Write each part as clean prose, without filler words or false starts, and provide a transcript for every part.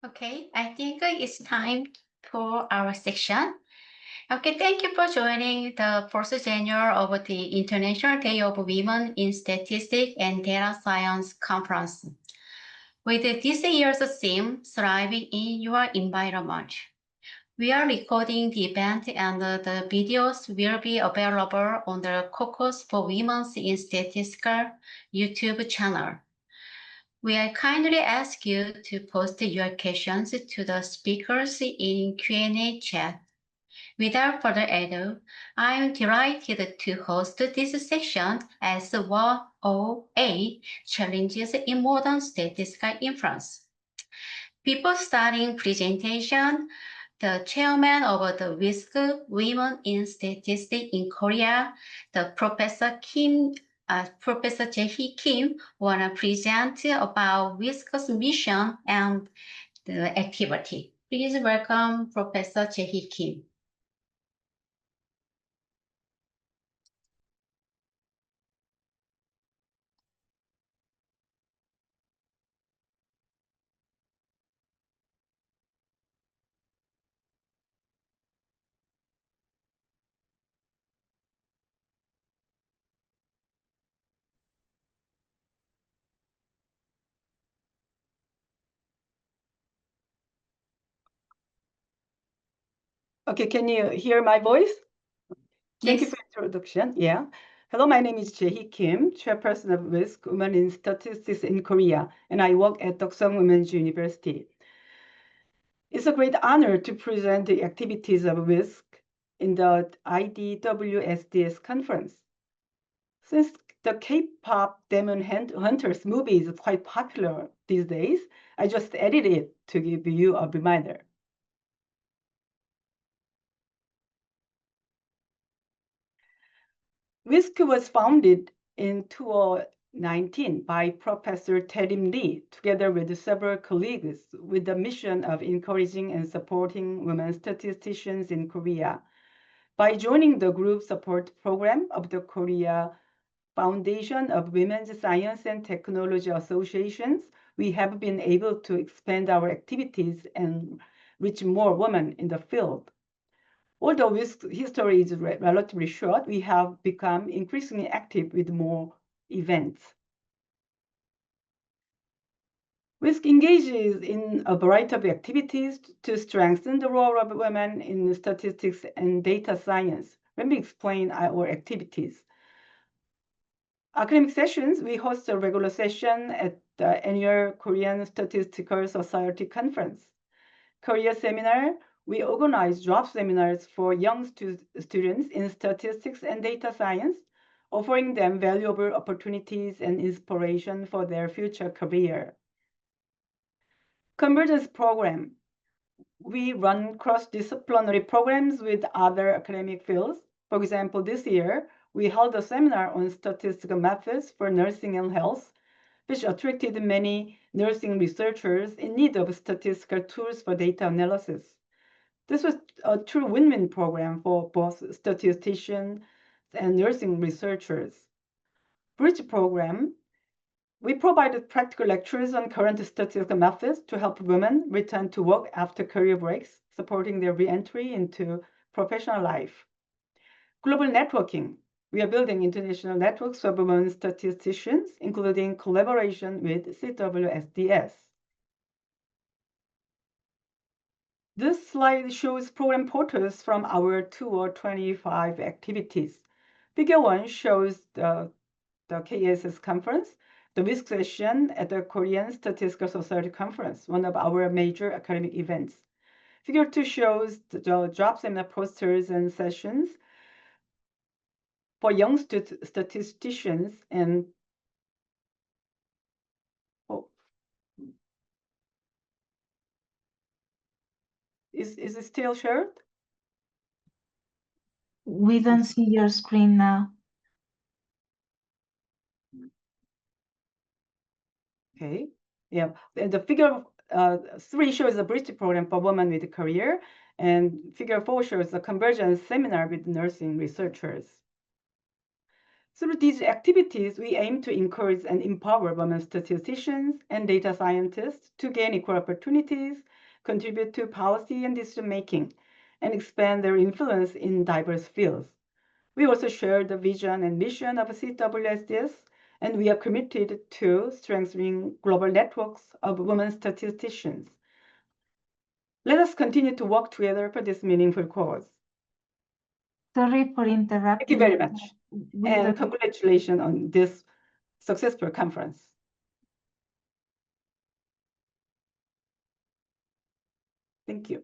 Okay, I think it's time for our section. Okay, thank you for joining the first January of the International Day of Women in Statistics and Data Science Conference. With this year's theme, Thriving in Your Environment. We are recording the event and the videos will be available on the Cohorts for Women in Statistics YouTube channel. We kindly ask you to post your questions to the speakers in Q&A chat. Without further ado, I am delighted to host this section as S108 Challenges in Modern Statistical Inference. Before starting presentation, the chairman of the WISK Women in Statistics in Korea, the Professor Jaehee Kim, wanna present about WISK's mission and the activity. Please welcome Professor Jaehee Kim. Okay, can you hear my voice? Thank you for the introduction. Yeah. Hello, my name is Jaehee Kim, chairperson of WISK, Women in Statistics in Korea, and I work at Duksung Women's University. It's a great honor to present the activities of WISK in the IDWSDS conference. Since the K-pop Demon Hunters movie is quite popular these days, I just edited it to give you a reminder. WISK was founded in 2019 by Professor Tae-rim Lee, together with several colleagues, with the mission of encouraging and supporting women statisticians in Korea. By joining the group support program of the Korea Foundation of Women's Science and Technology Associations, we have been able to expand our activities and reach more women in the field. Although WISK history is relatively short, we have become increasingly active with more events. WISK engages in a variety of activities to strengthen the role of women in statistics and data science. Let me explain our activities. Academic sessions, we host a regular session at the annual Korean Statistical Society Conference. Career seminar, we organize job seminars for young students in statistics and data science, offering them valuable opportunities and inspiration for their future career. Convergence program, we run cross-disciplinary programs with other academic fields. For example, this year, we held a seminar on statistical methods for nursing and health, which attracted many nursing researchers in need of statistical tools for data analysis. This was a true win-win program for both statisticians and nursing researchers. Bridge program, we provided practical lectures on current statistical methods to help women return to work after career breaks, supporting their re-entry into professional life. Global networking, we are building international networks of women statisticians, including collaboration with IDWSDS. This slide shows program photos from our 2025 activities. Figure 1 shows the KSS conference, the WISK session at the Korean Statistical Society Conference, one of our major academic events. Figure 2 shows the job seminar posters and sessions for young statisticians and is it still shared? We don't see your screen now. Okay, yeah, the figure 3 shows a bridge program for women with a career, and figure 4 shows a convergence seminar with nursing researchers. Through these activities, we aim to encourage and empower women statisticians and data scientists to gain equal opportunities, contribute to policy and decision-making, and expand their influence in diverse fields. We also share the vision and mission of IDWSDS, and we are committed to strengthening global networks of women statisticians. Let us continue to work together for this meaningful cause. Sorry for interrupting. Thank you very much. We And don't- congratulations on this successful conference. Thank you.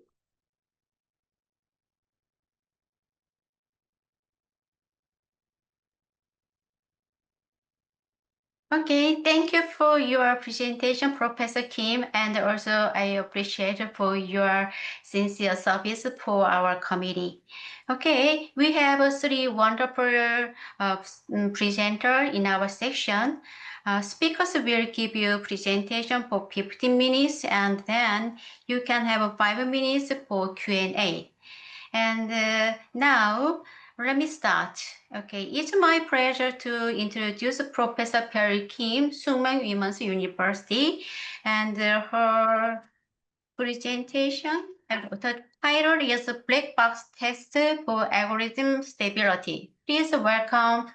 Okay, thank you for your presentation, Professor Kim, and also I appreciate for your sincere service for our committee. Okay, we have three wonderful presenters in our section. Speakers will give you presentation for 15 minutes, and then you can have 5 minutes for Q&A. And now, let me start. Okay, it's my pleasure to introduce Professor Perry Kim, Sookmyung Women's University, and her presentation. The title is Black Box Test for Algorithm Stability. Please welcome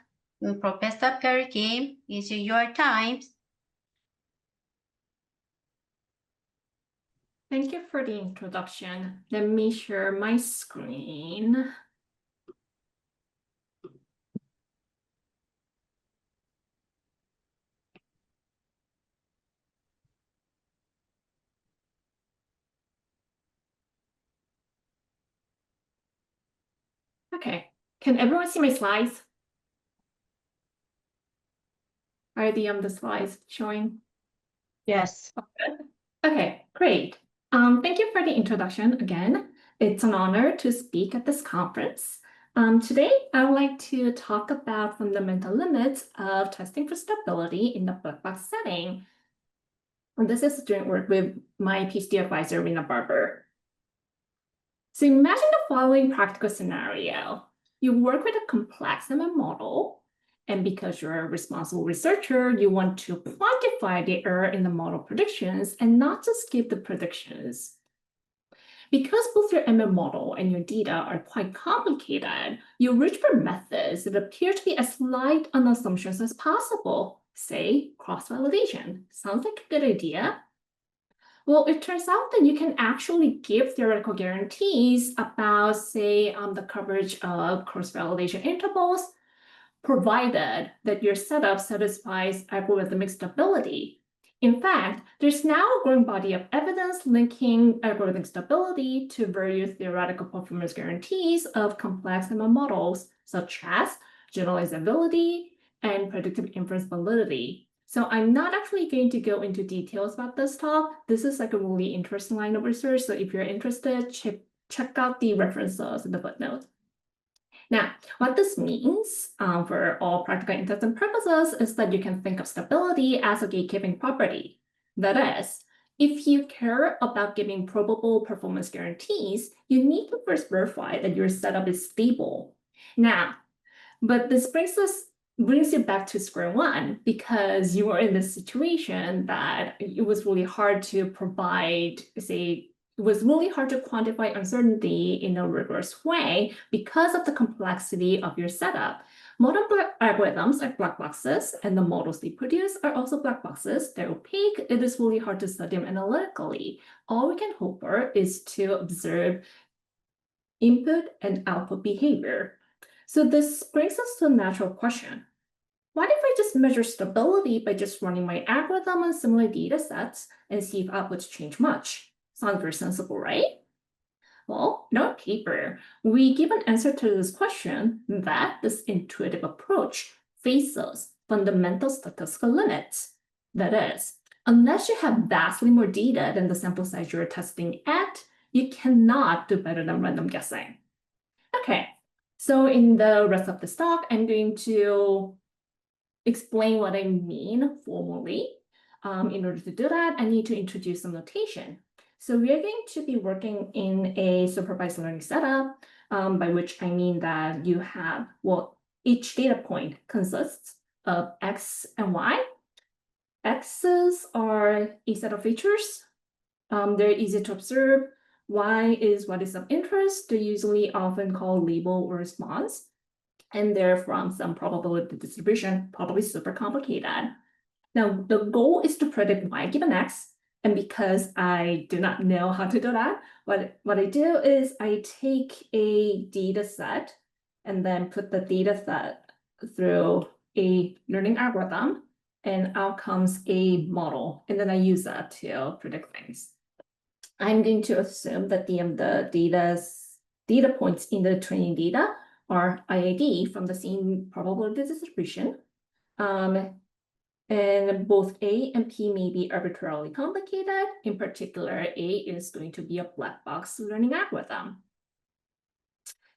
Professor Perry Kim. It's your time. Thank you for the introduction. Let me share my screen. Okay, can everyone see my slides? Are the slides showing? Yes. Okay, great. Thank you for the introduction again. It's an honor to speak at this conference. Today, I would like to talk about fundamental limits of testing for stability in the black box setting. And this is doing work with my PhD advisor, Rina Barber. So imagine the following practical scenario. You work with a complex ML model, and because you're a responsible researcher, you want to quantify the error in the model predictions and not just give the predictions. Because both your ML model and your data are quite complicated, you reach for methods that appear to be as light on assumptions as possible. Say, cross-validation. Sounds like a good idea. Well, it turns out that you can actually give theoretical guarantees about, say, the coverage of cross-validation intervals, provided that your setup satisfies algorithmic stability. In fact, there's now a growing body of evidence linking algorithmic stability to various theoretical performance guarantees of complex ML models, such as generalizability and predictive inference validity. So I'm not actually going to go into details about this talk. This is like a really interesting line of research. So if you're interested, check out the references in the footnote. Now, what this means for all practical intents and purposes is that you can think of stability as a gatekeeping property. That is, if you care about giving probable performance guarantees, you need to first verify that your setup is stable. Now, but this brings you back to square one, because you were in this situation that it was really hard to provide, say, it was really hard to quantify uncertainty in a rigorous way because of the complexity of your setup. Model algorithms are black boxes, and the models they produce are also black boxes. They're opaque. It is really hard to study them analytically. All we can hope for is to observe input and output behavior. So this brings us to a natural question. What if I just measure stability by just running my algorithm on similar data sets and see if outputs change much? Sounds very sensible, right? Well, in our paper, we give an answer to this question that this intuitive approach faces fundamental statistical limits. That is, unless you have vastly more data than the sample size you're testing at, you cannot do better than random guessing. Okay, so in the rest of this talk, I'm going to explain what I mean formally. In order to do that, I need to introduce some notation. So we are going to be working in a supervised learning setup, by which I mean that you have, well, each data point consists of X and Y. X's are a set of features. They're easy to observe. Y is what is of interest. They're usually often called label or response. And they're from some probability distribution, probably super complicated. Now, the goal is to predict Y given X. And because I do not know how to do that, what I do is I take a data set and then put the data set through a learning algorithm, and out comes a model. And then I use that to predict things. I'm going to assume that the data points in the training data are IID from the same probability distribution. And both A and P may be arbitrarily complicated. In particular, A is going to be a black box learning algorithm.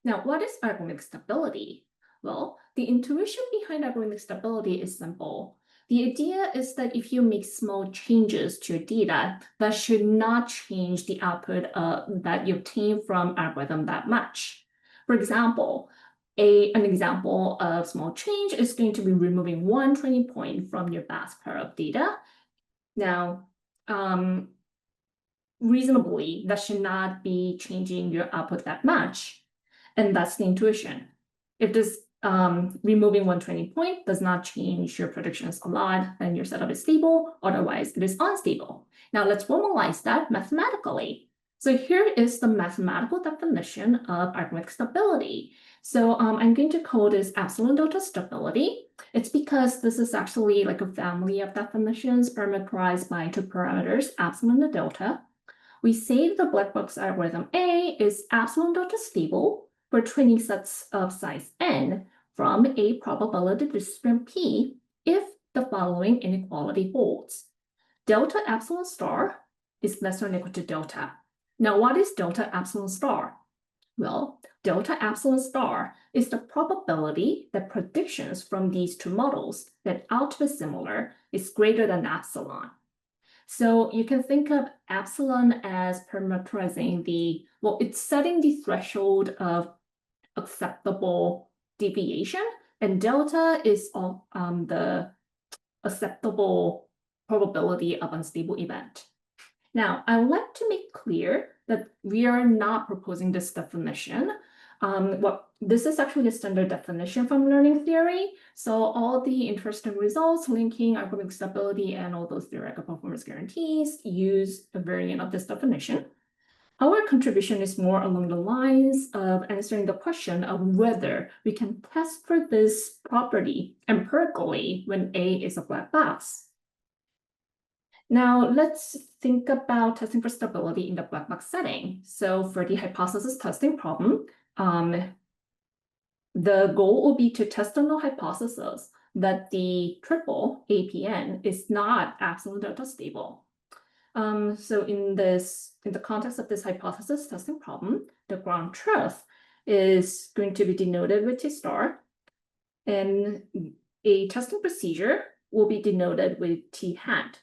Now, what is algorithmic stability? Well, the intuition behind algorithmic stability is simple. The idea is that if you make small changes to your data, that should not change the output that you obtain from algorithm that much. For example, an example of small change is going to be removing one training point from your vast pair of data. Now, reasonably, that should not be changing your output that much. And that's the intuition. If this removing one training point does not change your predictions a lot, then your setup is stable. Otherwise, it is unstable. Now, let's formalize that mathematically. So here is the mathematical definition of algorithmic stability. So I'm going to call this epsilon delta stability. It's because this is actually like a family of definitions parameterized by two parameters, epsilon and delta. We say the black box algorithm A is epsilon delta stable for training sets of size n from a probability distribution P if the following inequality holds. Delta epsilon star is less than or equal to delta. Now, what is delta epsilon star? Well, delta epsilon star is the probability that predictions from these two models that ought to be similar is greater than epsilon. So you can think of epsilon as parameterizing it's setting the threshold of acceptable deviation, and delta is the acceptable probability of unstable event. Now, I would like to make clear that we are not proposing this definition. This is actually a standard definition from learning theory. So all the interesting results linking algorithmic stability and all those theoretical performance guarantees use a variant of this definition. Our contribution is more along the lines of answering the question of whether we can test for this property empirically when A is a black box. Now, let's think about testing for stability in the black box setting. So for the hypothesis testing problem, the goal will be to test on the hypothesis that the triple APN is not absolute delta stable. So in the context of this hypothesis testing problem, the ground truth is going to be denoted with T star, and a testing procedure will be denoted with T hat.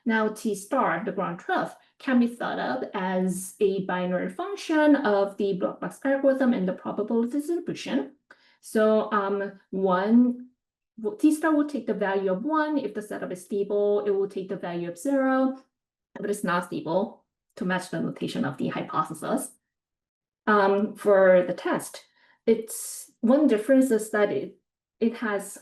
Now, T star, the ground truth, can be thought of as a binary function of the black box algorithm and the probability distribution. So T star will take the value of 1 if the setup is stable. It will take the value of 0 if it is not stable to match the notation of the hypothesis. For the test, one difference is that it's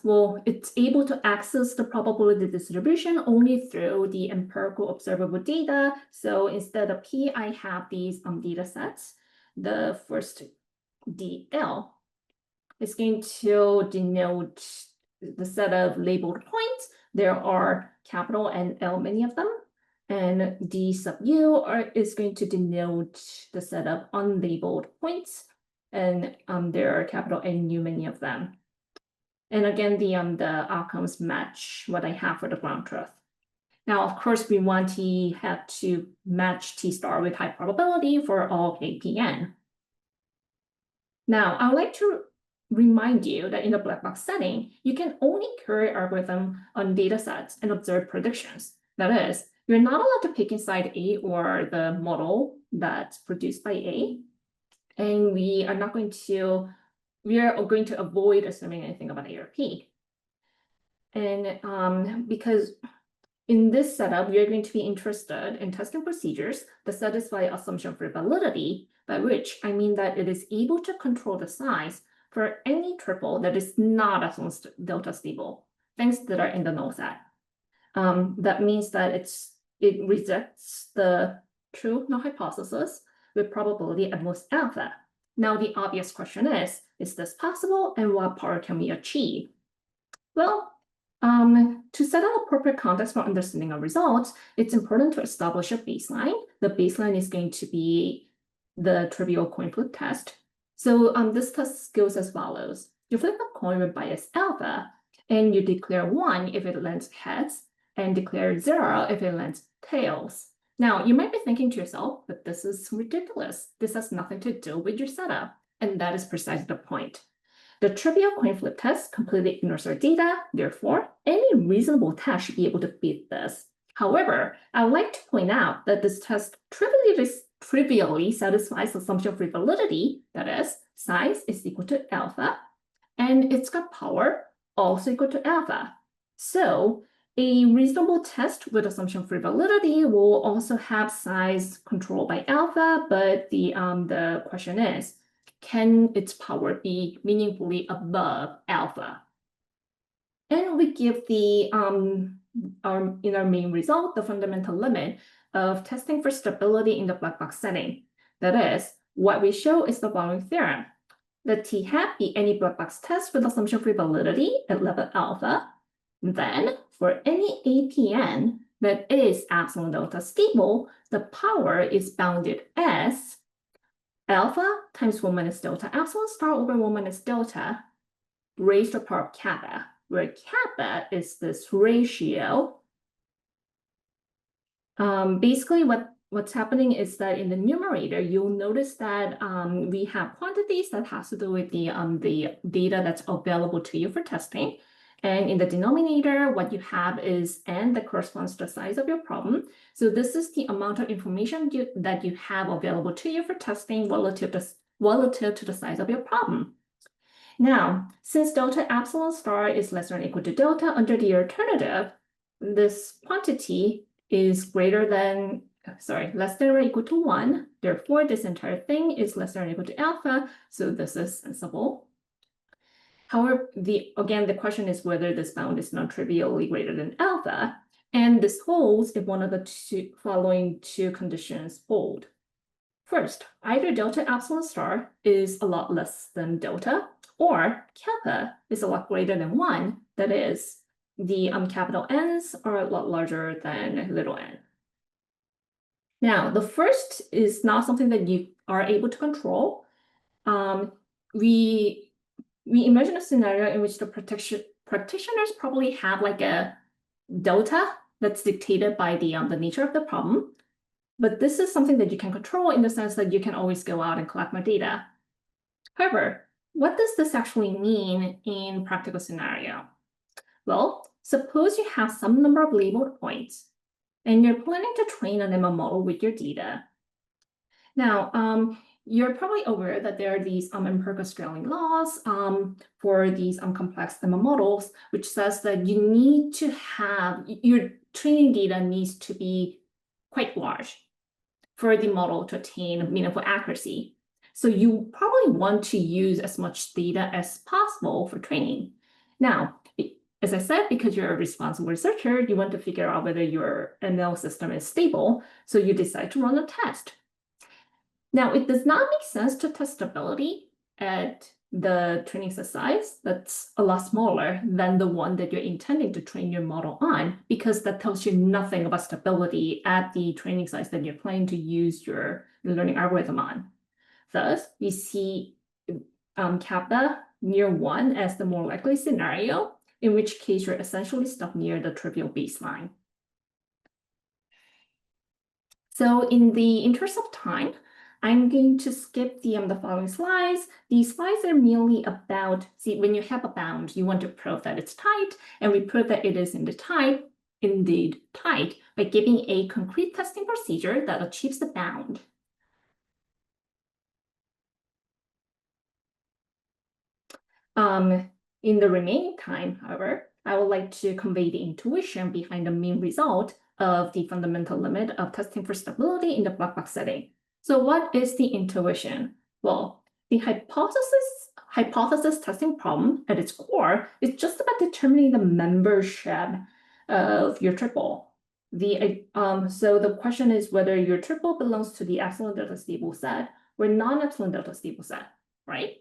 able to access the probability distribution only through the empirical observable data. So instead of P, I have these data sets. The first DL is going to denote the set of labeled points. There are capital and L, many of them. And D sub U is going to denote the set of unlabeled points. And there are capital N, U, many of them. And again, the outcomes match what I have for the ground truth. Now, of course, we want T hat to match T star with high probability for all APN. Now, I would like to remind you that in the black box setting, you can only query algorithm on data sets and observe predictions. That is, you're not allowed to pick inside A or the model that's produced by A. And we are not going to we are going to avoid assuming anything about ARP. And because in this setup, we are going to be interested in testing procedures that satisfy assumption for validity, by which I mean that it is able to control the size for any triple that is not epsilon delta stable, things that are in the null set. That means that it rejects the true null hypothesis with probability at most alpha. Now, the obvious question is this possible, and what power can we achieve? Well, to set up appropriate context for understanding our results, it's important to establish a baseline. The baseline is going to be the trivial coin flip test. So this test goes as follows. You flip a coin with bias alpha, and you declare 1 if it lands heads, and declare 0 if it lands tails. Now, you might be thinking to yourself, but this is ridiculous. This has nothing to do with your setup. And that is precisely the point. The trivial coin flip test completely ignores our data. Therefore, any reasonable test should be able to beat this. However, I would like to point out that this test trivially satisfies assumption-free validity, that is, size is equal to alpha, and it's got power also equal to alpha. So a reasonable test with assumption-free validity will also have size controlled by alpha, but the question is, can its power be meaningfully above alpha? And we give the in our main result, the fundamental limit of testing for stability in the black box setting. That is, what we show is the following theorem. Let T hat be any black box test with assumption-free validity at level alpha. Then, for any APN that is epsilon delta stable, the power is bounded as alpha times 1 minus delta epsilon star over 1 minus delta raised to the power of kappa, where kappa is this ratio. Basically, what's happening is that in the numerator, you'll notice that we have quantities that has to do with the data that's available to you for testing. And in the denominator, what you have is n that corresponds to the size of your problem. So this is the amount of information that you have available to you for testing relative to the size of your problem. Now, since delta epsilon star is less than or equal to delta under the alternative, this quantity is less than or equal to 1. Therefore, this entire thing is less than or equal to alpha. So this is sensible. However, again, the question is whether this bound is non-trivially greater than alpha. And this holds if one of the following two conditions hold. First, either delta epsilon star is a lot less than delta, or kappa is a lot greater than 1. That is, the capital N's are a lot larger than little n. Now, the first is not something that you are able to control. We imagine a scenario in which the practitioners probably have like a delta that's dictated by the nature of the problem. But this is something that you can control in the sense that you can always go out and collect more data. However, what does this actually mean in practical scenario? Well, suppose you have some number of labeled points, and you're planning to train an ML model with your data. Now, you're probably aware that there are these empirical scaling laws for these complex ML models, which says that you need to have, your training data needs to be quite large for the model to attain meaningful accuracy. So you probably want to use as much data as possible for training. Now, as I said, because you're a responsible researcher, you want to figure out whether your ML system is stable, so you decide to run a test. Now, it does not make sense to test stability at the training set size that's a lot smaller than the one that you're intending to train your model on, because that tells you nothing about stability at the training size that you're planning to use your learning algorithm on. Thus, we see kappa near 1 as the more likely scenario, in which case you're essentially stuck near the trivial baseline. So in the interest of time, I'm going to skip the following slides. These slides are merely about, when you have a bound, you want to prove that it's tight, and we prove that it is indeed tight by giving a concrete testing procedure that achieves the bound. In the remaining time, however, I would like to convey the intuition behind the main result of the fundamental limit of testing for stability in the black box setting. So what is the intuition? Well, the hypothesis testing problem at its core is just about determining the membership of your triple. So the question is whether your triple belongs to the epsilon delta stable set or non-epsilon delta stable set, right?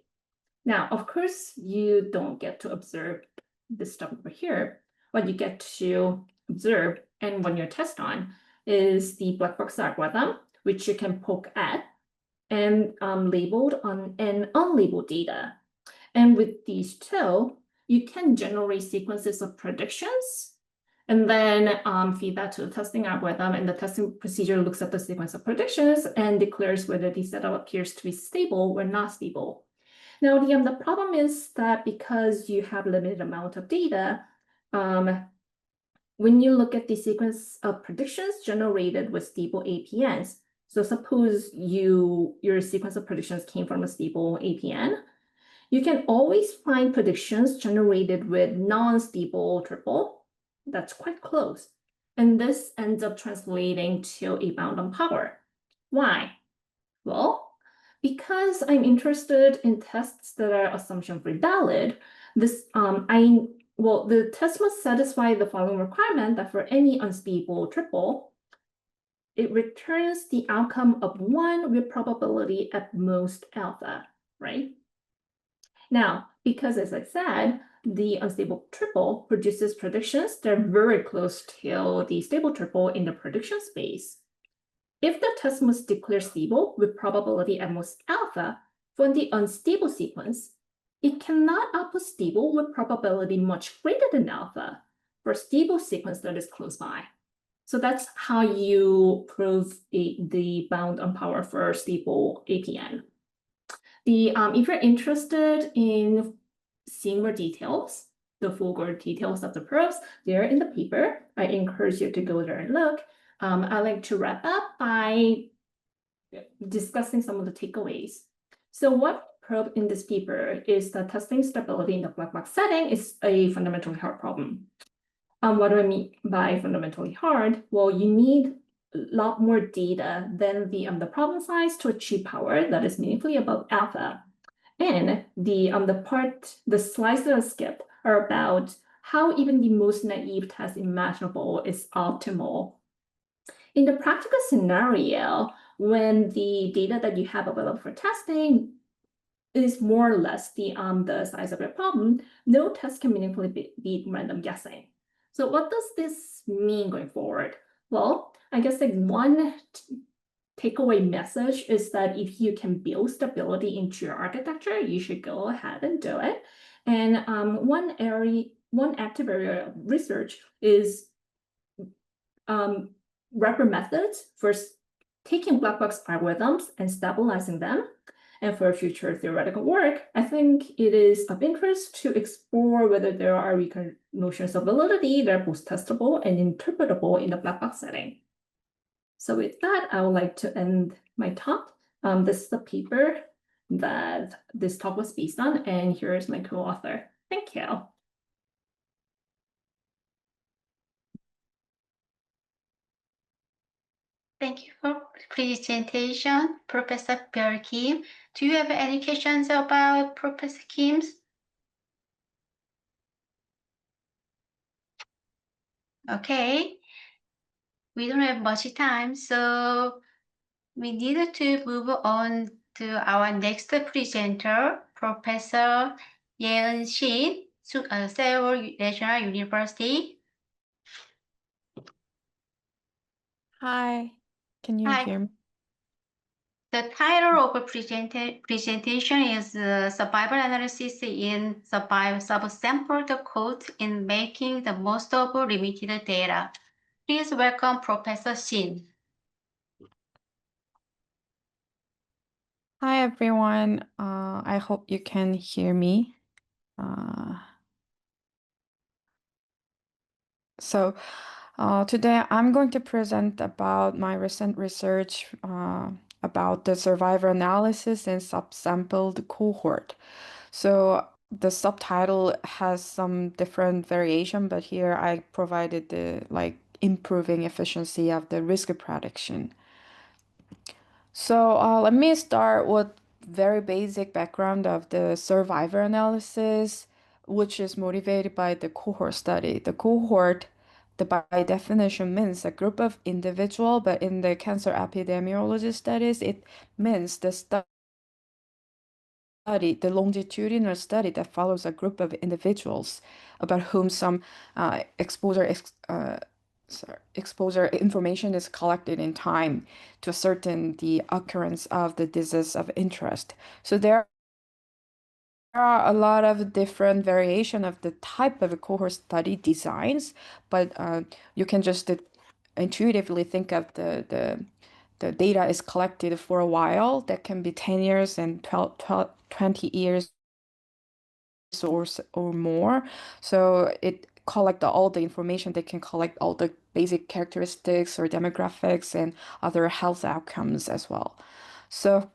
Now, of course, you don't get to observe this stuff over here. What you get to observe and run your test on is the black box algorithm, which you can poke at and labeled on and unlabeled data. And with these two, you can generate sequences of predictions and then feed that to the testing algorithm, and the testing procedure looks at the sequence of predictions and declares whether the setup appears to be stable or not stable. Now, the problem is that because you have limited amount of data, when you look at the sequence of predictions generated with stable APNs, so suppose your sequence of predictions came from a stable APN, you can always find predictions generated with non-stable triple. That's quite close. And this ends up translating to a bound on power. Why? Well, because I'm interested in tests that are assumption-free valid, the test must satisfy the following requirement that for any unstable triple, it returns the outcome of 1 with probability at most alpha, right? Now, because as I said, the unstable triple produces predictions that are very close to the stable triple in the prediction space. If the test must declare stable with probability at most alpha for the unstable sequence, it cannot output stable with probability much greater than alpha for a stable sequence that is close by. So that's how you prove the bound on power for stable APN. If you're interested in seeing more details, the full details of the proofs, they're in the paper. I encourage you to go there and look. I'd like to wrap up by discussing some of the takeaways. So what proved in this paper is that testing stability in the black box setting is a fundamentally hard problem. What do I mean by fundamentally hard? Well, you need a lot more data than the problem size to achieve power that is meaningfully above alpha. And the slides that I skipped are about how even the most naive test imaginable is optimal. In the practical scenario, when the data that you have available for testing is more or less the size of your problem, no test can meaningfully beat random guessing. So what does this mean going forward? Well, I guess like one takeaway message is that if you can build stability into your architecture, you should go ahead and do it. And one active area of research is wrapper methods for taking black box algorithms and stabilizing them. And for future theoretical work, I think it is of interest to explore whether there are notions of validity that are both testable and interpretable in the black box setting. So with that, I would like to end my talk. This is the paper that this talk was based on, and here is my co-author. Thank you. Thank you for presentation, Professor Byol Kim. Do you have any questions about Professor Kim's? Okay, we don't have much time, so we need to move on to our next presenter, Professor Yang-Jin, Seoul National University. Hi, can you Hi. hear me? The title of the presentation is Survival Analysis in Subsampled Code in Making the Most of Limited Data. Please welcome Professor Shin. Hi, everyone. I hope you can hear me. Today I'm going to present about my recent research about the survivor analysis in subsampled cohort. So the subtitle has some different variation, but here I provided the like improving efficiency of the risk prediction. So let me start with very basic background of the survivor analysis, which is motivated by the cohort study. The cohort, by definition, means a group of individual, but in the cancer epidemiology studies, it means the study, the longitudinal study that follows a group of individuals about whom some exposure information is collected in time to ascertain the occurrence of the disease of interest. So there are a lot of different variation of the type of cohort study designs, but you can just intuitively think of the data is collected for a while. That can be 10 years and 20 years or more. So it collect all the information. They can collect all the basic characteristics or demographics and other health outcomes as well. So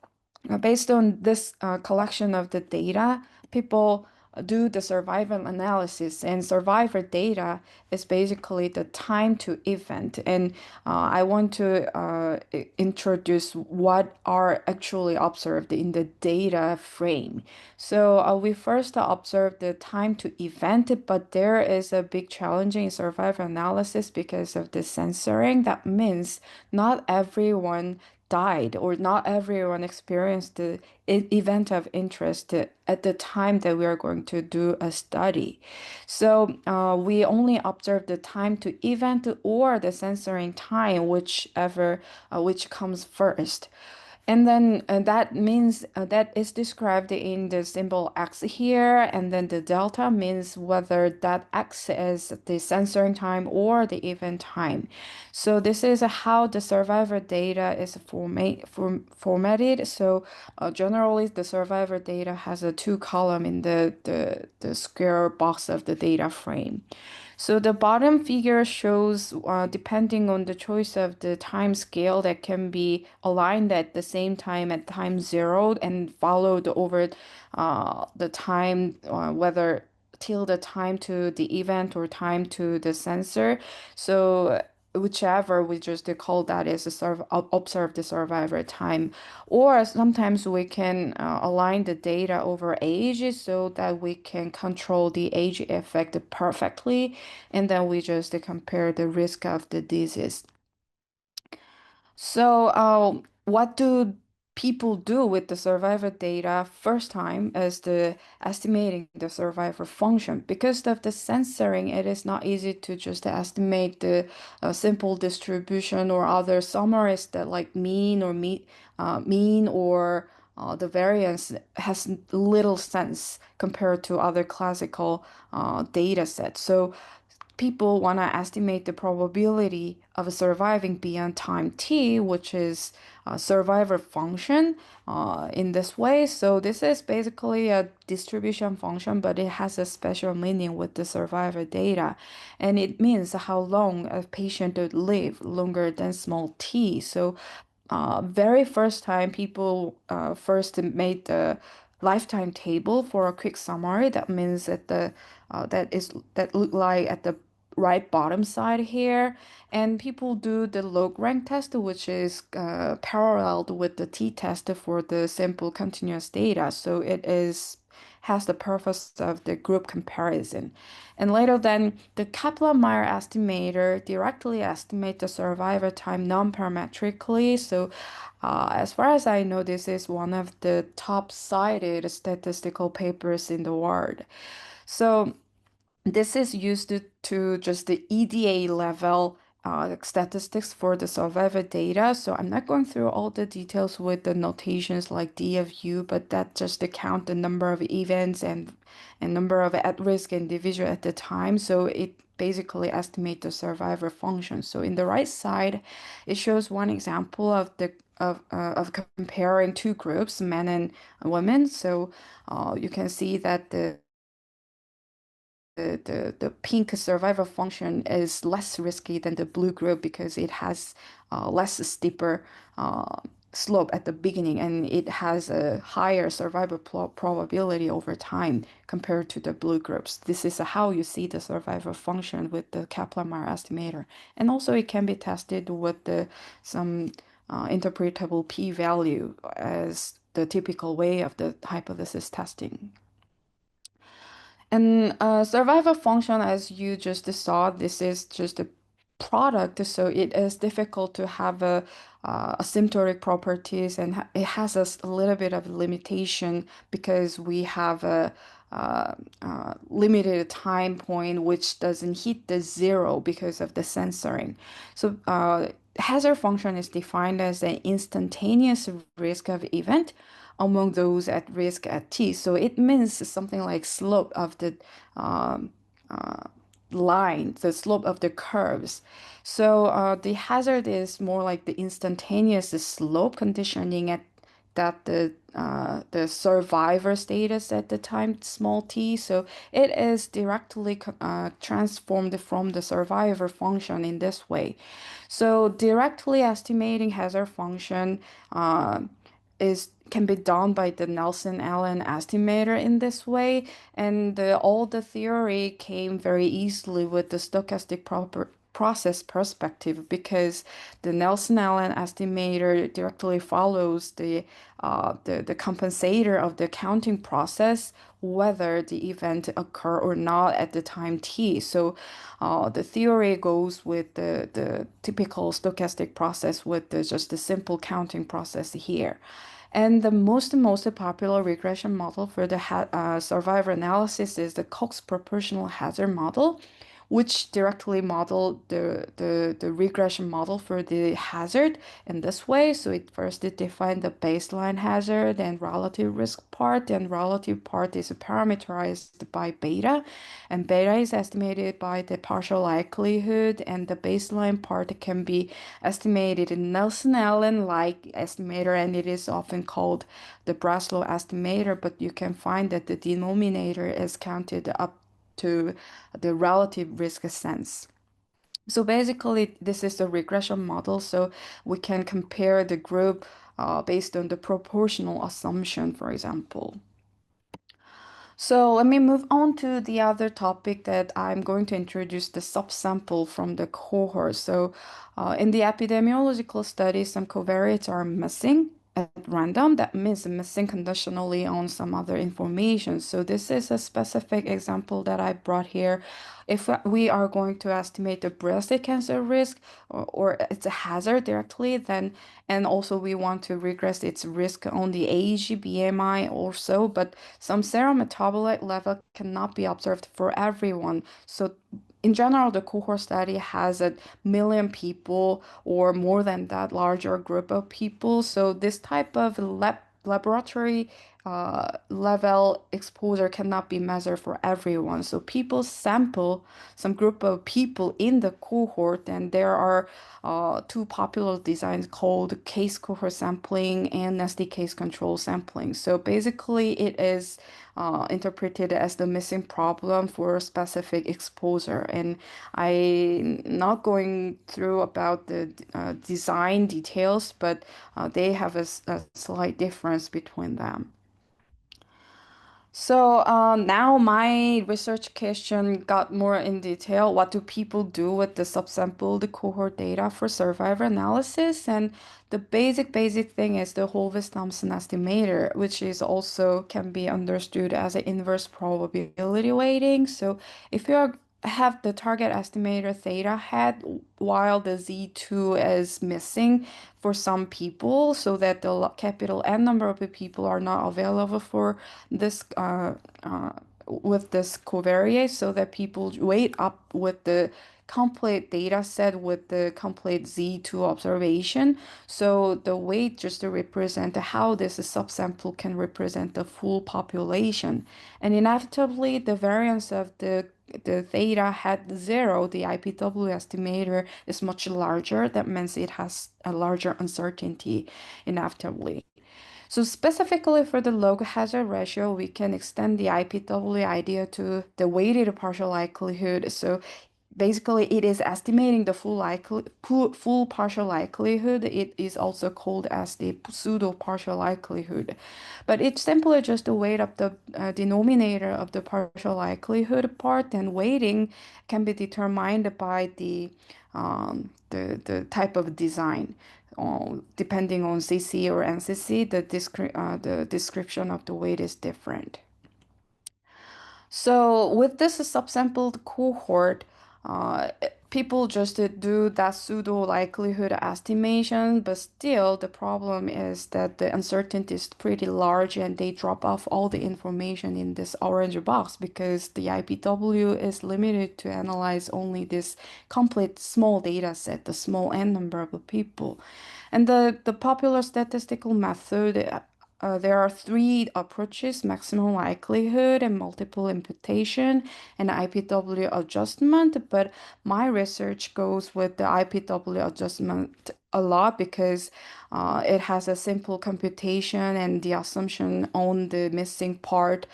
based on this collection of the data, people do the survival analysis, and survivor data is basically the time to event. And I want to introduce what are actually observed in the data frame. So we first observed the time to event, but there is a big challenge in survivor analysis because of the censoring. That means not everyone died or not everyone experienced the event of interest at the time that we are going to do a study. So we only observe the time to event or the censoring time, whichever which comes first. And then that means that is described in the symbol X here. And then the delta means whether that X is the censoring time or the event time. So this is how the survivor data is formatted. So generally, the survivor data has a two column in the square box of the data frame. So the bottom figure shows, depending on the choice of the time scale, that can be aligned at the same time at time zero and followed over the time, whether till the time to the event or time to the sensor. So whichever we just call that is observe the survivor time. Or sometimes we can align the data over age so that we can control the age effect perfectly, and then we just compare the risk of the disease. So, what do people do with the survivor data first time is the estimating the survivor function. Because of the censoring, it is not easy to just estimate the simple distribution or other summaries that like mean or the variance has little sense compared to other classical data sets. So people want to estimate the probability of surviving beyond time t, which is a survivor function in this way. So this is basically a distribution function, but it has a special meaning with the survivor data. And it means how long a patient would live longer than small t. So very first time people first made the lifetime table for a quick summary. That means that that look like at the right bottom side here, and people do the log rank test, which is paralleled with the t-test for the simple continuous data. So it is has the purpose of the group comparison. And later then, the Kaplan-Meier estimator directly estimates the survivor time non-parametrically. So as far as I know, this is one of the top-cited statistical papers in the world. So this is used to just the EDA level statistics for the survivor data. So I'm not going through all the details with the notations like D of U, but that just to count the number of events and number of at-risk individual at the time. So it basically estimates the survivor function. So in the right side, it shows one example of of comparing two groups, men and women. So you can see that the pink survivor function is less risky than the blue group because it has less steeper slope at the beginning, and it has a higher survival probability over time compared to the blue groups. This is how you see the survival function with the Kaplan-Meier estimator. And also it can be tested with some interpretable p-value as the typical way of the hypothesis testing. And survival function, as you just saw, this is just a product, so it is difficult to have a asymptotic properties, and it has a little bit of limitation because we have a limited time point which doesn't hit the zero because of the censoring. So hazard function is defined as an instantaneous risk of event among those at risk at t. So it means something like slope of the line, the slope of the curves. So the hazard is more like the instantaneous slope conditioning at that the survivor status at the time small t. So it is directly transformed from the survivor function in this way. So directly estimating hazard function can be done by the Nelson-Allen estimator in this way, and all the theory came very easily with the stochastic process perspective, because the Nelson-Allen estimator directly follows the compensator of the counting process, whether the event occur or not at the time t. So the theory goes with the typical stochastic process with just the simple counting process here. And the most popular regression model for the survivor analysis is the Cox proportional hazard model, which directly modeled the regression model for the hazard in this way. So it first defined the baseline hazard and relative risk part, and relative part is parameterized by beta, and beta is estimated by the partial likelihood, and the baseline part can be estimated in Nelson-Allen-like estimator, and it is often called the Breslow estimator, but you can find that the denominator is counted up to the relative risk sense. So basically, this is a regression model, so we can compare the group based on the proportional assumption, for example. So let me move on to the other topic that I'm going to introduce, the subsample from the cohort. So in the epidemiological studies, some covariates are missing at random. That means missing conditionally on some other information. So this is a specific example that I brought here. If we are going to estimate the breast cancer risk or it's a hazard directly, then, and also we want to regress its risk on the age, BMI also, but some serum metabolite level cannot be observed for everyone. So in general, the cohort study has 1 million people or more than that larger group of people. So this type of laboratory level exposure cannot be measured for everyone. So people sample some group of people in the cohort, and there are two popular designs called case cohort sampling and nested case control sampling. So basically it is interpreted as the missing problem for a specific exposure. And I'm not going through about the design details, but they have a slight difference between them. So now my research question got more in detail. What do people do with the subsampled cohort data for survivor analysis? And the basic thing is the Holvis-Thompson estimator, which is also can be understood as an inverse probability weighting. So if you have the target estimator theta hat while the Z2 is missing for some people, so that the capital N number of the people are not available for this with this covariate, so that people weight up with the complete data set with the complete Z2 observation. So the weight just to represent how this subsample can represent the full population. And inevitably, the variance of the theta had 0, the IPW estimator is much larger. That means it has a larger uncertainty inevitably. So specifically for the log hazard ratio, we can extend the IPW idea to the weighted partial likelihood. So basically it is estimating the full partial likelihood. It is also called as the pseudo partial likelihood, but it's simply just the weight of the denominator of the partial likelihood part, and weighting can be determined by the type of design. Depending on CC or NCC, the description of the weight is different. So with this subsampled cohort, people just do that pseudo likelihood estimation, but still the problem is that the uncertainty is pretty large and they drop off all the information in this orange box because the IPW is limited to analyze only this complete small data set, the small n number of people. And the popular statistical method, there are three approaches: maximum likelihood and multiple imputation and IPW adjustment. But my research goes with the IPW adjustment a lot because it has a simple computation and the assumption on the missing part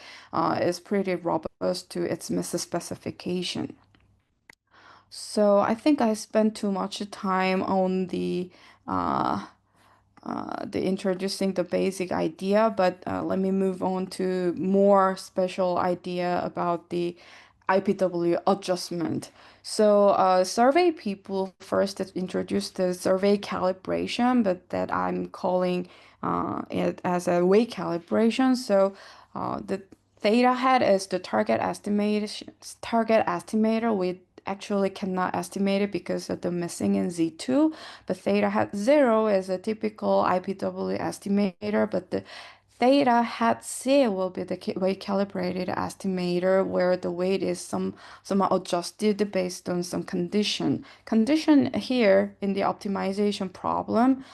is pretty robust to its misspecification. So I think I spent too much time on the introducing the basic idea, but let me move on to more special idea about the IPW adjustment. So survey people first introduced the survey calibration, but that I'm calling it as a weight calibration. So the theta hat is the target estimator. We actually cannot estimate it because of the missing in Z2. But theta hat 0 is a typical IPW estimator, but the theta hat C will be the weight calibrated estimator where the weight is somehow adjusted based on some condition. Condition here in the optimization problem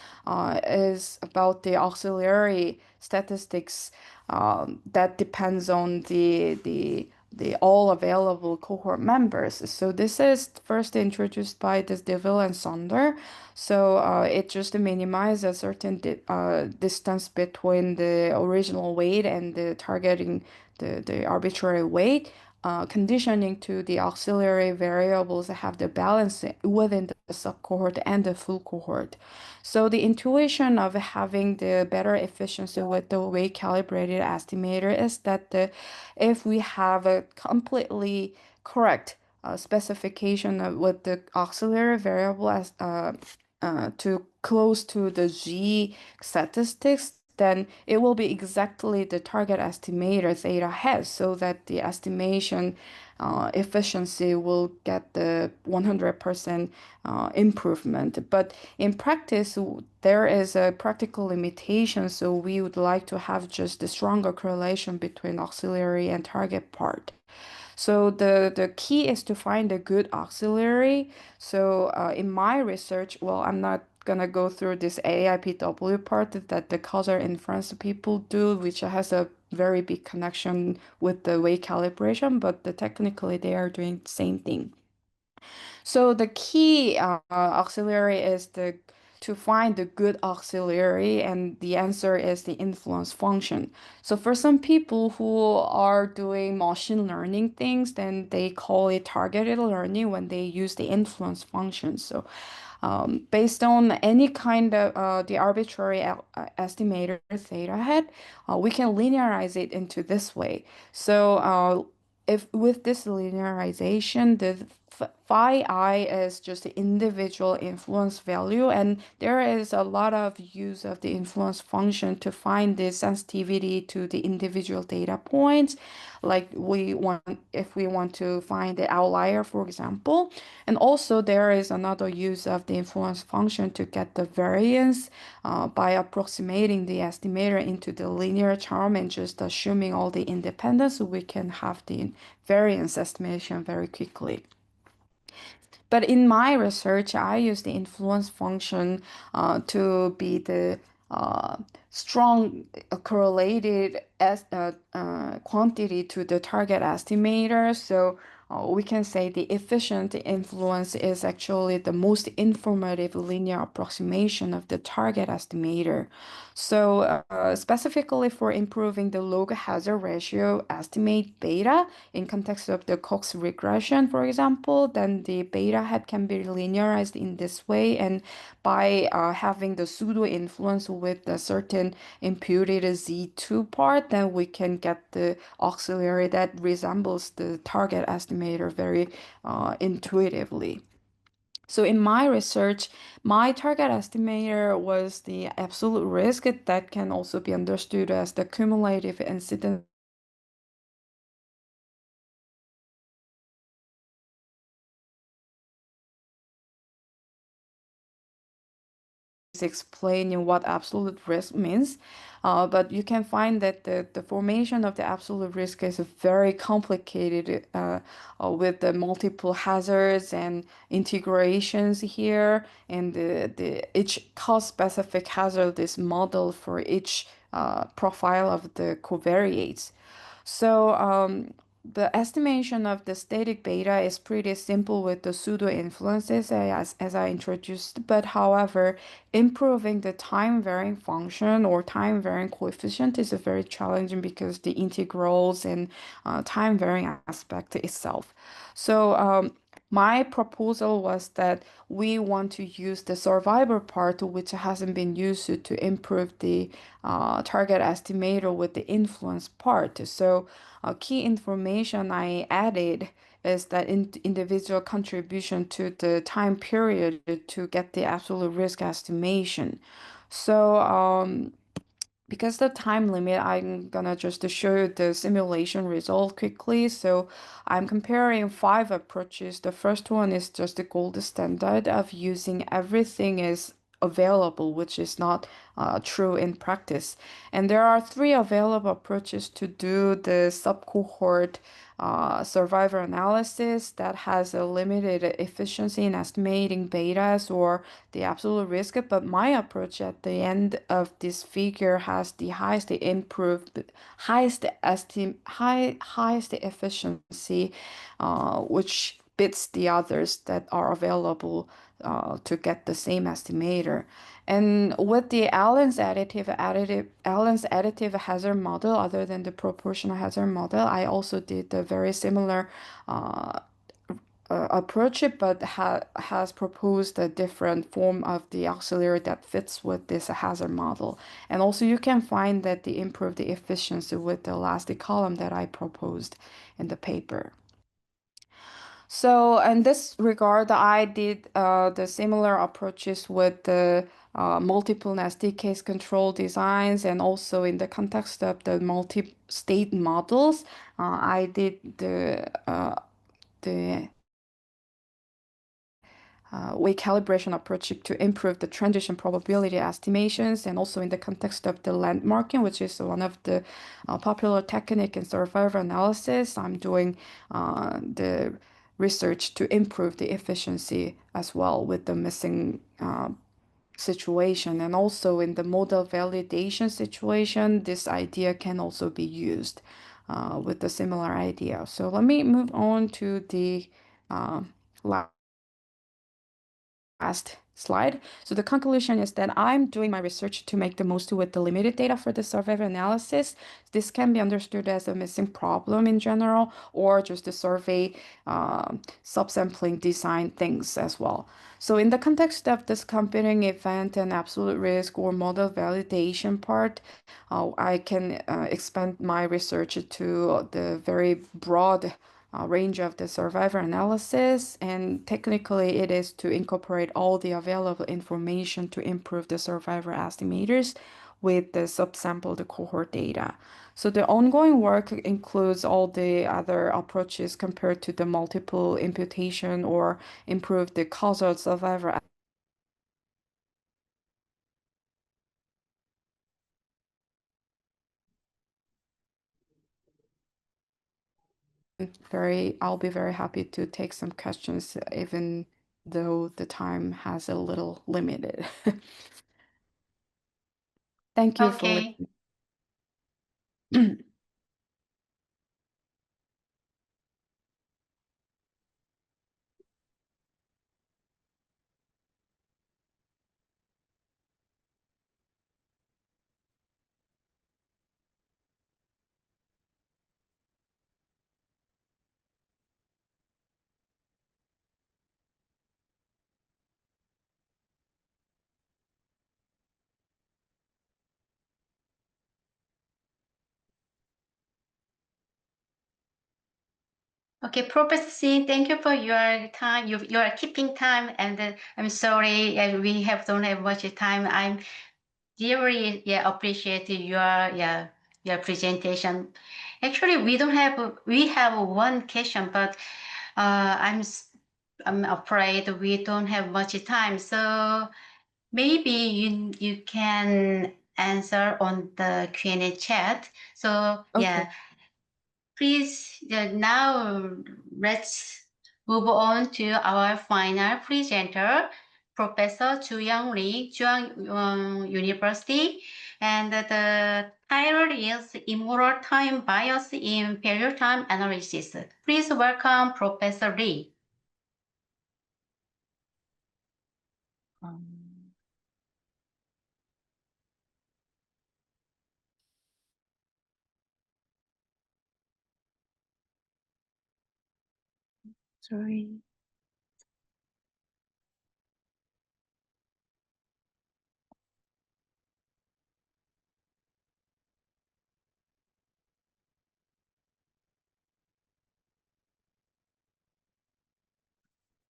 is about the auxiliary statistics that depends on the all available cohort members. So this is first introduced by this DeVille and Sonder. So it just minimizes a certain distance between the original weight and the targeting the arbitrary weight. Conditioning to the auxiliary variables that have the balance within the subcohort and the full cohort. So the intuition of having the better efficiency with the weight calibrated estimator is that if we have a completely correct specification with the auxiliary variable as to close to the G statistics, then it will be exactly the target estimator theta has, so that the estimation efficiency will get the 100% improvement. But in practice, there is a practical limitation, so we would like to have just a stronger correlation between auxiliary and target part. So the key is to find a good auxiliary. So in my research, well, I'm not gonna go through this AIPW part that the causal inference people do, which has a very big connection with the weight calibration, but technically they are doing the same thing. So the key auxiliary is to find the good auxiliary, and the answer is the influence function. So for some people who are doing machine learning things, then they call it targeted learning when they use the influence function. So based on any kind of the arbitrary estimator theta hat, we can linearize it into this way. So if with this linearization, the phi I is just the individual influence value, and there is a lot of use of the influence function to find the sensitivity to the individual data points. Like if we want to find the outlier, for example. And also there is another use of the influence function to get the variance by approximating the estimator into the linear term and just assuming all the independence, so we can have the variance estimation very quickly. But in my research, I use the influence function to be the strong correlated quantity to the target estimator. So we can say the efficient influence is actually the most informative linear approximation of the target estimator. So specifically for improving the log hazard ratio estimate beta in context of the Cox regression, for example, then the beta hat can be linearized in this way, and by having the pseudo influence with a certain imputed Z2 part, then we can get the auxiliary that resembles the target estimator very intuitively. So in my research, my target estimator was the absolute risk that can also be understood as the cumulative incidence explaining what absolute risk means. But you can find that the formation of the absolute risk is very complicated with the multiple hazards and integrations here, and each cause-specific hazard is modeled for each profile of the covariates. So the estimation of the static beta is pretty simple with the pseudo influences as I introduced, but however, improving the time varying function or time varying coefficient is very challenging because the integrals and time varying aspect itself. So my proposal was that we want to use the survivor part, which hasn't been used to improve the target estimator with the influence part. So key information I added is that individual contribution to the time period to get the absolute risk estimation. So because the time limit, I'm gonna just show you the simulation result quickly. So I'm comparing 5 approaches. The first one is just the gold standard of using everything is available, which is not true in practice. And there are 3 available approaches to do the sub-cohort survivor analysis that has a limited efficiency in estimating betas or the absolute risk. But my approach at the end of this figure has the highest highest efficiency, which beats the others that are available to get the same estimator. And with the Allen's additive hazard model, other than the proportional hazard model, I also did a very similar approach, but has proposed a different form of the auxiliary that fits with this hazard model. And also you can find that they improve the efficiency with the elastic column that I proposed in the paper. So in this regard, I did the similar approaches with the multiple nested case control designs, and also in the context of the multi-state models, I did the weight calibration approach to improve the transition probability estimations, and also in the context of the landmarking, which is one of the popular technique in survivor analysis. I'm doing the research to improve the efficiency as well with the missing situation. And also in the model validation situation, this idea can also be used with a similar idea. So let me move on to the last slide. So the conclusion is that I'm doing my research to make the most with the limited data for the survivor analysis. This can be understood as a missing problem in general, or just a survey subsampling design things as well. So in the context of this computing event and absolute risk or model validation part, I can expand my research to the very broad range of the survivor analysis, and technically it is to incorporate all the available information to improve the survivor estimators with the subsampled cohort data. So the ongoing work includes all the other approaches compared to the multiple imputation or improve the causal survivor I'll be very happy to take some questions, even though the time has a little limited. Thank you for Okay. listening. Okay, Professor Shin, thank you for your time. You are keeping time, and I'm sorry we don't have much time. I'm dearly appreciate your presentation. Actually, we have one question, but I'm afraid we don't have much time. So maybe you can answer on the Q&A chat. So Okay. please, now let's move on to our final presenter, Professor Ju-Young Lee, Juang University, and the title is Immortal Time Bias in Failure Time Analysis. Please welcome Professor Lee. Sorry.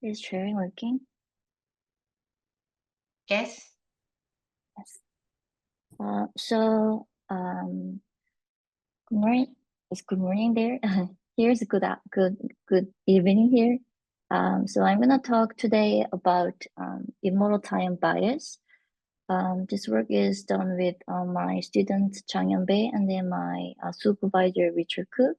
Is sharing working? Yes. Yes. Good morning. It's good morning there. Here's good evening here. So I'm gonna talk today about immortal time bias. This work is done with my student Chang Yeon-bae and then my supervisor Richard Cook.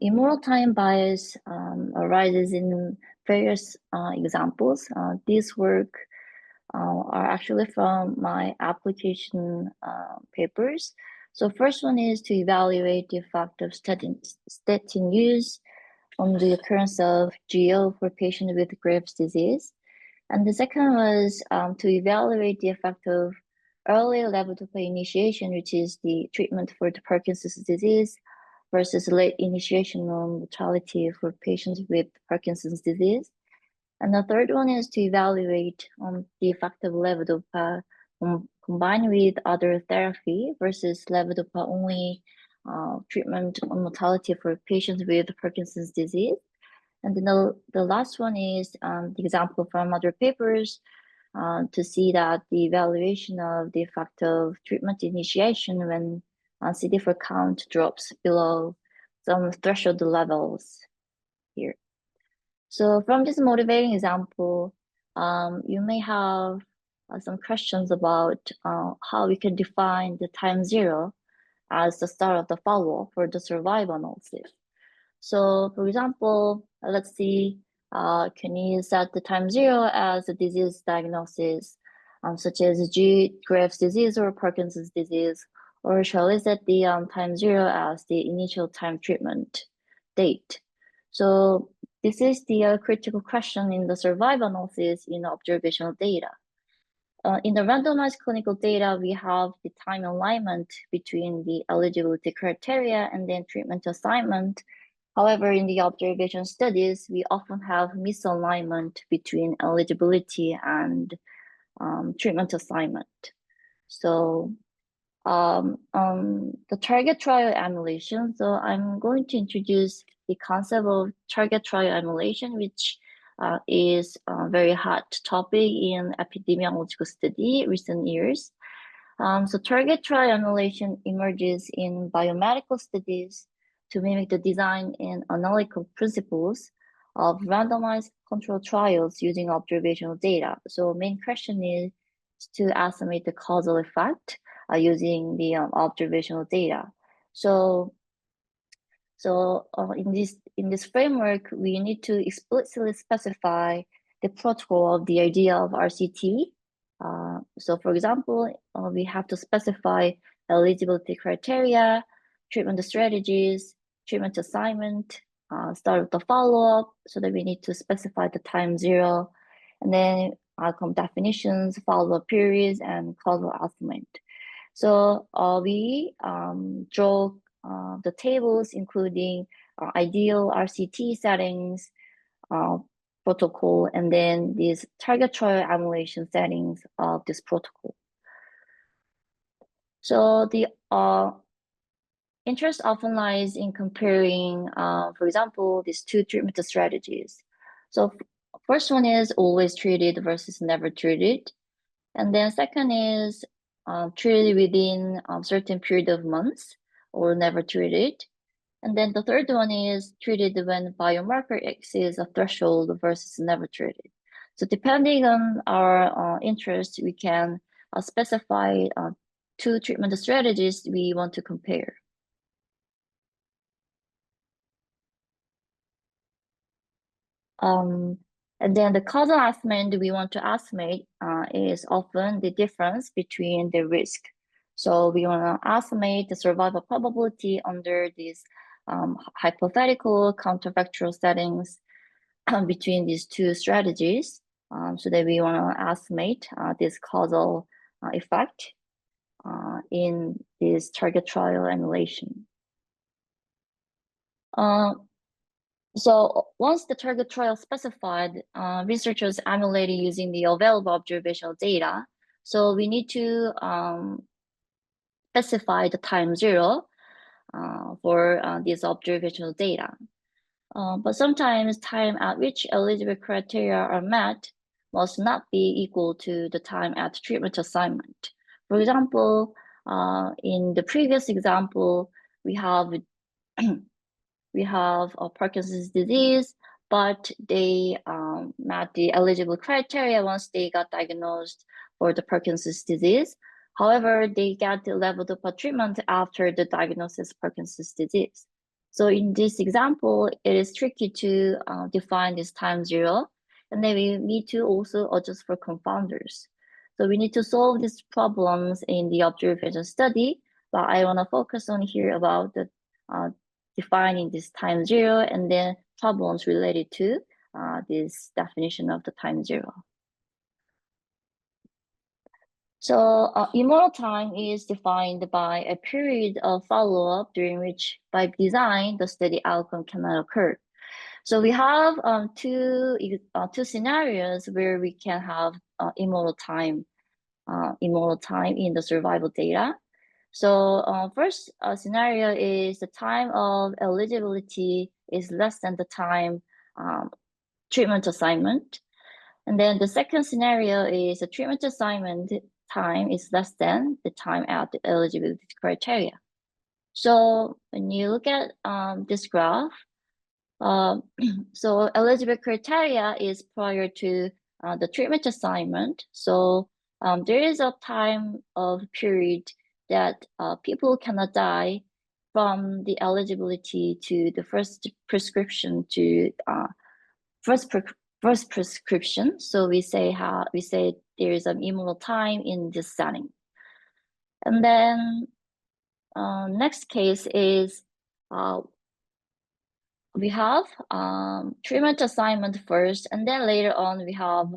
Immortal time bias arises in various examples. These work are actually from my application papers. So first one is to evaluate the effect of statin use on the occurrence of GO for patients with Graves' disease. And the second was to evaluate the effect of early levodopa initiation, which is the treatment for the Parkinson's disease, versus late initiation on mortality for patients with Parkinson's disease. And the third one is to evaluate the effect of levodopa combined with other therapy versus levodopa only treatment on mortality for patients with Parkinson's disease. And then the last one is the example from other papers to see that the evaluation of the effect of treatment initiation when CD4 count drops below some threshold levels here. So from this motivating example, you may have some questions about how we can define the time zero as the start of the follow-up for the survival analysis. So for example, let's see, can you set the time zero as a disease diagnosis, such as Graves' disease or Parkinson's disease, or shall we set the time zero as the initial time treatment date? So this is the critical question in the survival analysis in observational data. In the randomized clinical data, we have the time alignment between the eligibility criteria and then treatment assignment. However, in the observation studies, we often have misalignment between eligibility and treatment assignment. So the target trial emulation. So I'm going to introduce the concept of target trial emulation, which is a very hot topic in epidemiological study recent years. So target trial emulation emerges in biomedical studies to mimic the design and analytical principles of randomized controlled trials using observational data. So main question is to estimate the causal effect using the observational data. So in this framework, we need to explicitly specify the protocol of the idea of RCT. So for example, we have to specify eligibility criteria, treatment strategies, treatment assignment, start of the follow-up, so that we need to specify the time zero, and then outcome definitions, follow-up periods, and causal estimate. So we draw the tables, including ideal RCT settings, protocol, and then these target trial emulation settings of this protocol. So the interest often lies in comparing, for example, these two treatment strategies. So first one is always treated versus never treated. And then second is treated within a certain period of months or never treated. And then the third one is treated when biomarker exceeds a threshold versus never treated. So depending on our interest, we can specify two treatment strategies we want to compare. And then the causal estimate we want to estimate is often the difference between the risk. So we want to estimate the survival probability under these hypothetical counterfactual settings between these two strategies, so that we want to estimate this causal effect in this target trial emulation. So once the target trial specified, researchers emulated using the available observational data. So we need to specify the time zero for these observational data. But sometimes time at which eligible criteria are met must not be equal to the time at treatment assignment. For example, in the previous example, we have Parkinson's disease, but they met the eligible criteria once they got diagnosed for the Parkinson's disease. However, they got the level of treatment after the diagnosis of Parkinson's disease. So in this example, it is tricky to define this time zero, and then we need to also adjust for confounders. So we need to solve these problems in the observation study, but I want to focus on here about the defining this time zero and then problems related to this definition of the time zero. So immortal time is defined by a period of follow-up during which, by design, the study outcome cannot occur. So we have two scenarios where we can have immortal time in the survival data. So first scenario is the time of eligibility is less than the time treatment assignment. And then the second scenario is the treatment assignment time is less than the time at the eligibility criteria. So when you look at this graph, so eligible criteria is prior to the treatment assignment. So there is a time of period that people cannot die from the eligibility to the first prescription to first prescription. So we say there is an immortal time in this setting. And then next case is we have treatment assignment first, and then later on we have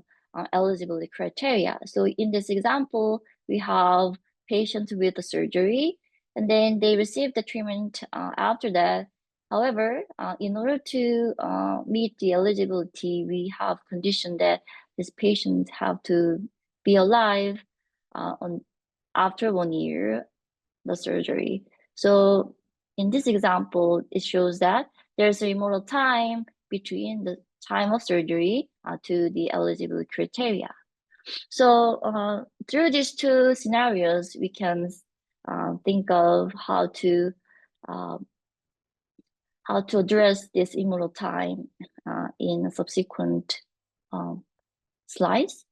eligibility criteria. So in this example, we have patients with the surgery, and then they receive the treatment after that. However, in order to meet the eligibility, we have conditioned that these patients have to be alive after 1 year the surgery. So in this example, it shows that there's an immortal time between the time of surgery to the eligibility criteria. So through these two scenarios, we can think of how to address this immortal time in subsequent slides.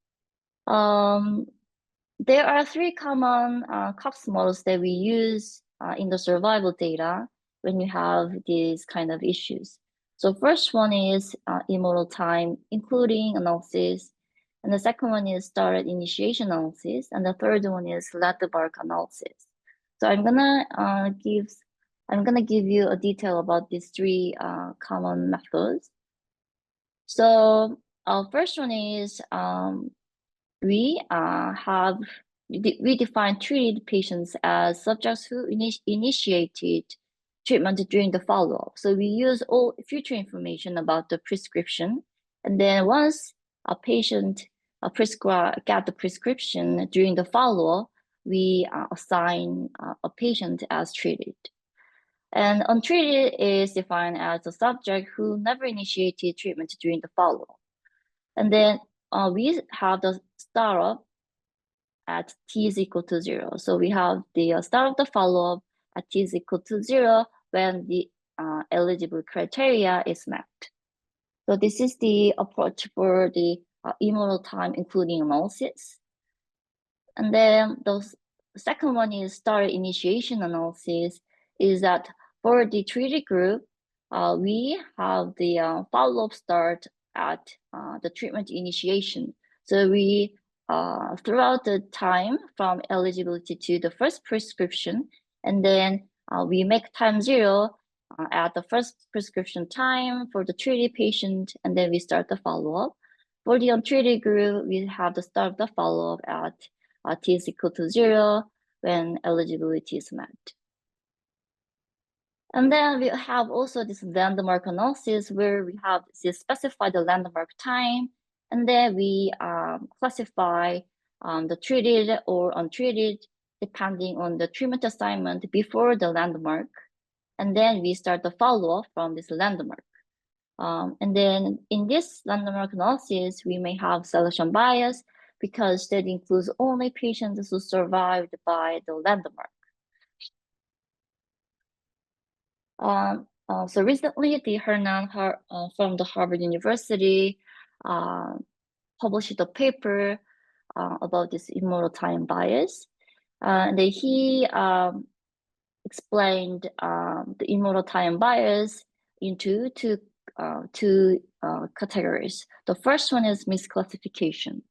There are three common Cox models that we use in the survival data when we have these kind of issues. So first one is immortal time, including analysis. And the second one is started initiation analysis. And the third one is Latterbark analysis. So I'm gonna give you a detail about these three common methods. So our first one is we define treated patients as subjects who initiated treatment during the follow-up. So we use all future information about the prescription. And then once a patient got the prescription during the follow-up, we assign a patient as treated. And untreated is defined as a subject who never initiated treatment during the follow-up. And then we have the startup at t is equal to 0. So we have the start of the follow-up at t is equal to 0 when the eligible criteria is met. So this is the approach for the immortal time including analysis. And then the second one is start initiation analysis, is that for the treated group, we have the follow-up start at the treatment initiation. So we, throughout the time from eligibility to the first prescription, and then we make time 0 at the first prescription time for the treated patient, and then we start the follow-up. For the untreated group, we have the start of the follow-up at t is equal to 0 when eligibility is met. And then we have also this landmark analysis where we have this specify the landmark time, and then we classify the treated or untreated depending on the treatment assignment before the landmark. And then we start the follow-up from this landmark. And then in this landmark analysis, we may have selection bias because that includes only patients who survived by the landmark. So recently, the Hernan from the Harvard University published a paper about this immortal time bias. And he explained the immortal time bias into two categories. The first one is misclassification.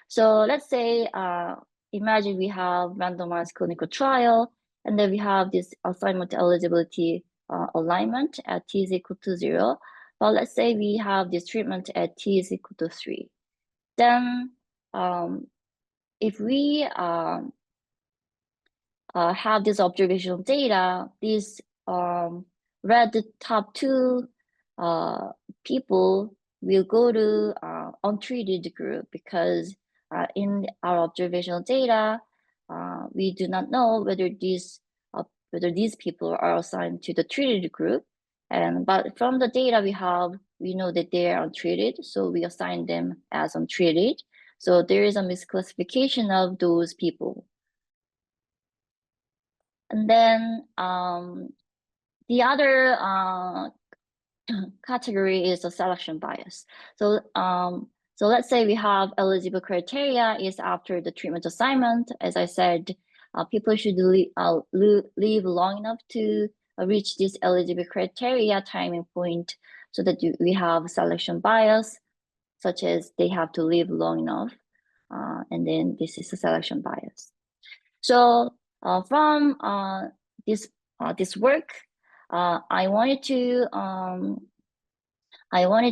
So let's say, imagine we have randomized clinical trial, and then we have this assignment eligibility alignment at t is equal to 0. But let's say we have this treatment at t is equal to 3. Then if we have this observational data, these red top 2 people will go to untreated group because in our observational data, we do not know whether these people are assigned to the treated group. But from the data we know that they are untreated, so we assign them as untreated. So there is a misclassification of those people. And then the other category is a selection bias. So let's say we have eligible criteria is after the treatment assignment. As I said, people should live long enough to reach this eligible criteria timing point so that we have selection bias, such as they have to live long enough. And then this is a selection bias. So from this work, I wanted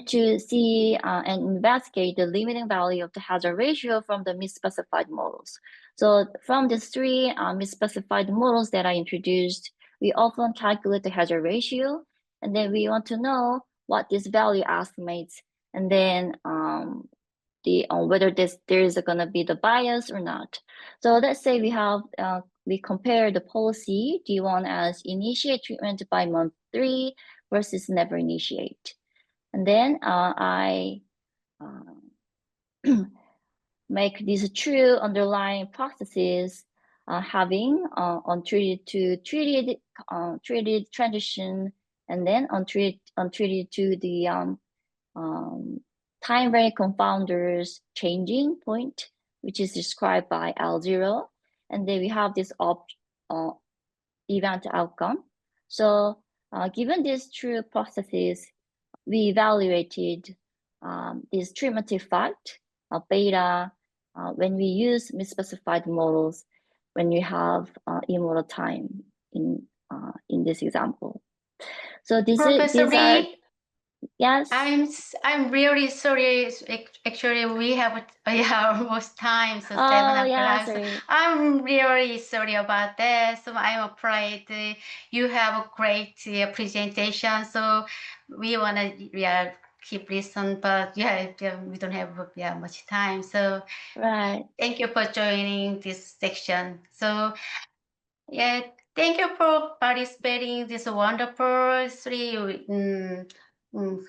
to see and investigate the limiting value of the hazard ratio from the misspecified models. So from these 3 misspecified models that I introduced, we often calculate the hazard ratio, and then we want to know what this value estimates, and then whether there is going to be the bias or not. So let's say we compare the policy D1 as initiate treatment by month 3 versus never initiate. And then I make these true underlying processes having untreated to treated, treated transition, and then untreated to the time varying confounders changing point, which is described by L0. And then we have this event outcome. So given these true processes, we evaluated this treatment effect of beta when we use misspecified models when we have immortal time in this example. So these are yes. I'm really sorry. Actually, we have almost time, so 7 o'clock. Sorry. I'm really sorry about that. So I'm afraid you have a great presentation. So we want to keep listen, but yeah, we don't have much time. So Right. thank you for joining this section. So yeah, thank you for participating this wonderful three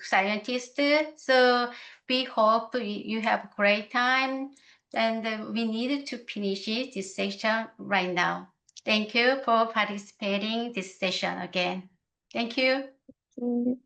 scientists. So we hope you have a great time, and we need to finish this section right now. Thank you for participating this session again. Thank you. Mm.